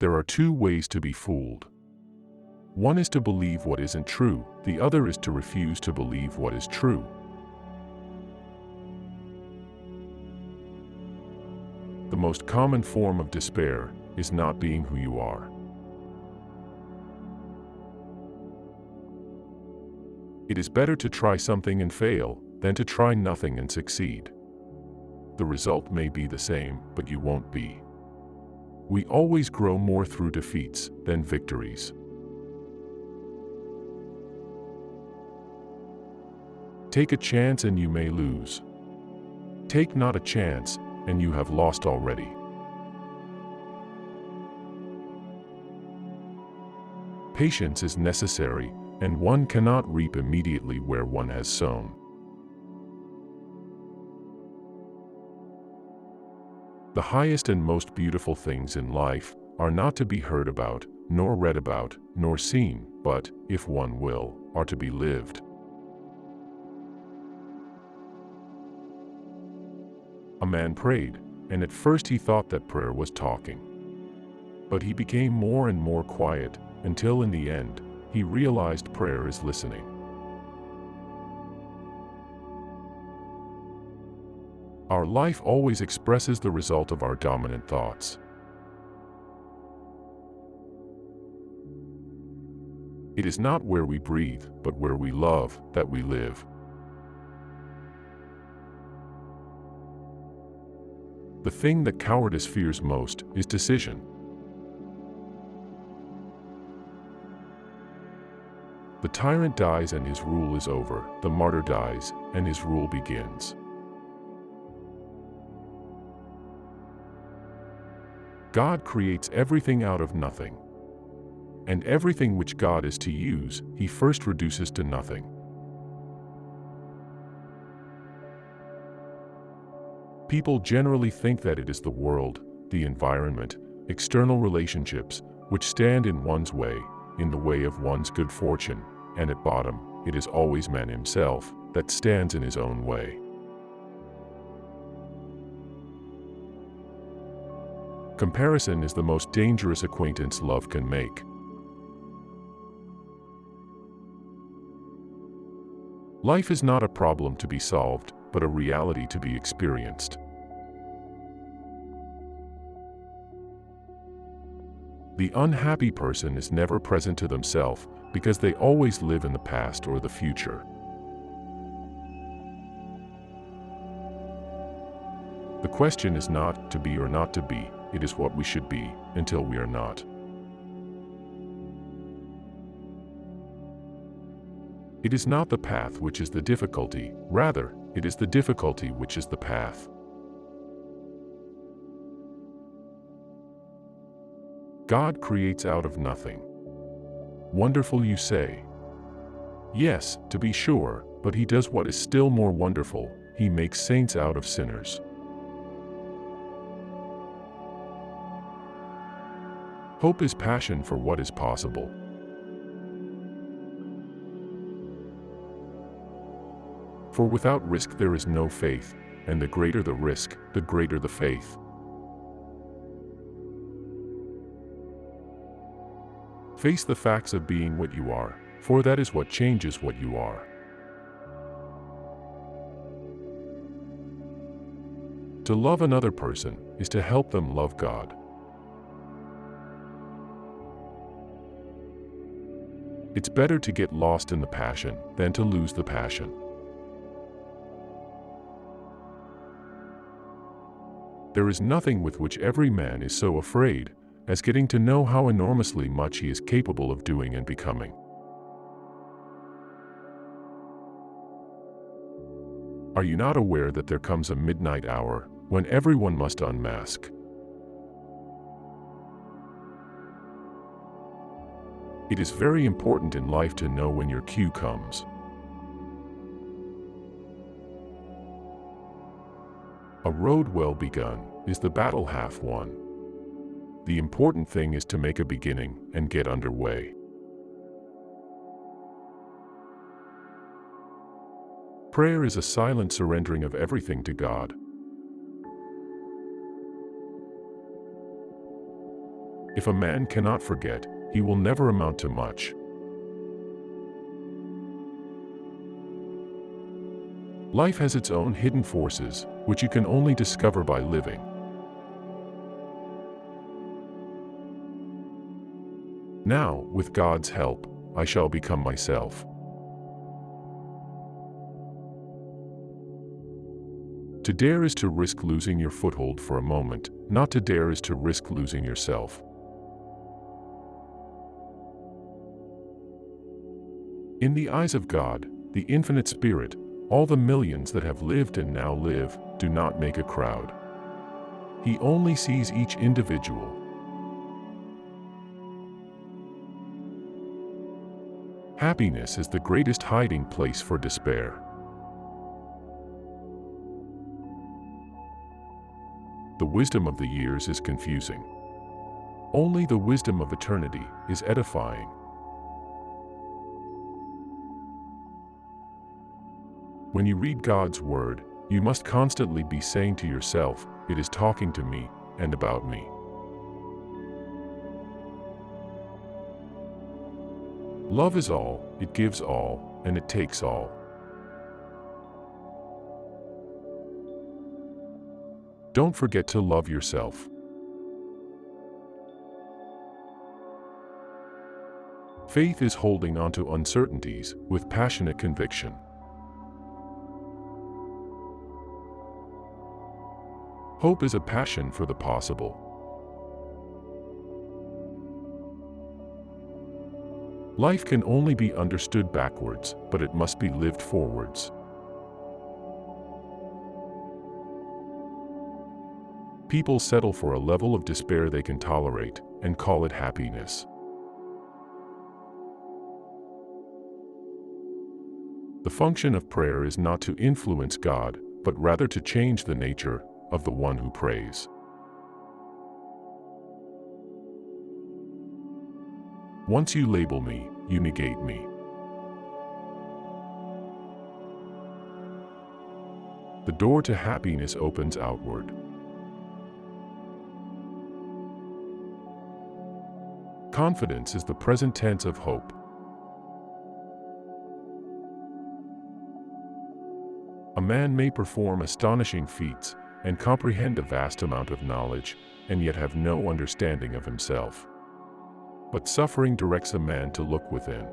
There are two ways to be fooled. One is to believe what isn't true, the other is to refuse to believe what is true. The most common form of despair is not being who you are. It is better to try something and fail than to try nothing and succeed. The result may be the same, but you won't be. We always grow more through defeats than victories. Take a chance and you may lose. Take not a chance, and you have lost already. Patience is necessary, and one cannot reap immediately where one has sown. The highest and most beautiful things in life are not to be heard about, nor read about, nor seen, but, if one will, are to be lived. A man prayed, and at first he thought that prayer was talking. But he became more and more quiet, until in the end, he realized prayer is listening. Our life always expresses the result of our dominant thoughts. It is not where we breathe, but where we love, that we live. The thing that cowardice fears most is decision. The tyrant dies and his rule is over, the martyr dies and his rule begins. God creates everything out of nothing. And everything which God is to use, he first reduces to nothing. People generally think that it is the world, the environment, external relationships, which stand in one's way, in the way of one's good fortune, and at bottom, it is always man himself that stands in his own way. Comparison is the most dangerous acquaintance love can make. Life is not a problem to be solved, but a reality to be experienced. The unhappy person is never present to themselves because they always live in the past or the future. The question is not to be or not to be, it is what we should be until we are not. It is not the path which is the difficulty, rather, it is the difficulty which is the path. God creates out of nothing. Wonderful, you say? Yes, to be sure, but he does what is still more wonderful, he makes saints out of sinners. Hope is passion for what is possible. For without risk there is no faith, and the greater the risk, the greater the faith. Face the facts of being what you are, for that is what changes what you are. To love another person is to help them love God. It's better to get lost in the passion than to lose the passion. There is nothing with which every man is so afraid as getting to know how enormously much he is capable of doing and becoming. Are you not aware that there comes a midnight hour when everyone must unmask? It is very important in life to know when your cue comes. A road well begun is the battle half won. The important thing is to make a beginning and get underway. Prayer is a silent surrendering of everything to God. If a man cannot forget, he will never amount to much. Life has its own hidden forces, which you can only discover by living. Now, with God's help, I shall become myself. To dare is to risk losing your foothold for a moment. Not to dare is to risk losing yourself. In the eyes of God, the infinite Spirit, all the millions that have lived and now live do not make a crowd. He only sees each individual. Happiness is the greatest hiding place for despair. The wisdom of the years is confusing. Only the wisdom of eternity is edifying. When you read God's Word, you must constantly be saying to yourself, "It is talking to me and about me." Love is all, it gives all, and it takes all. Don't forget to love yourself. Faith is holding on to uncertainties with passionate conviction. Hope is a passion for the possible. Life can only be understood backwards, but it must be lived forwards. People settle for a level of despair they can tolerate and call it happiness. The function of prayer is not to influence God, but rather to change the nature of the one who prays. Once you label me, you negate me. The door to happiness opens outward. Confidence is the present tense of hope. A man may perform astonishing feats and comprehend a vast amount of knowledge, and yet have no understanding of himself. But suffering directs a man to look within.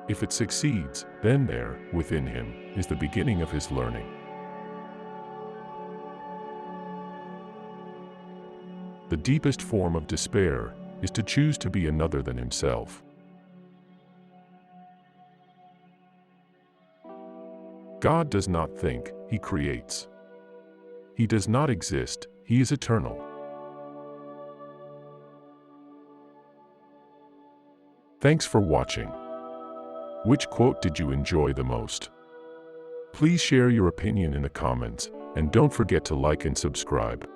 If it succeeds, then there, within him, is the beginning of his learning. The deepest form of despair is to choose to be another than himself. God does not think, He creates. He does not exist, He is eternal. Thanks for watching. Which quote did you enjoy the most? Please share your opinion in the comments, and don't forget to like and subscribe.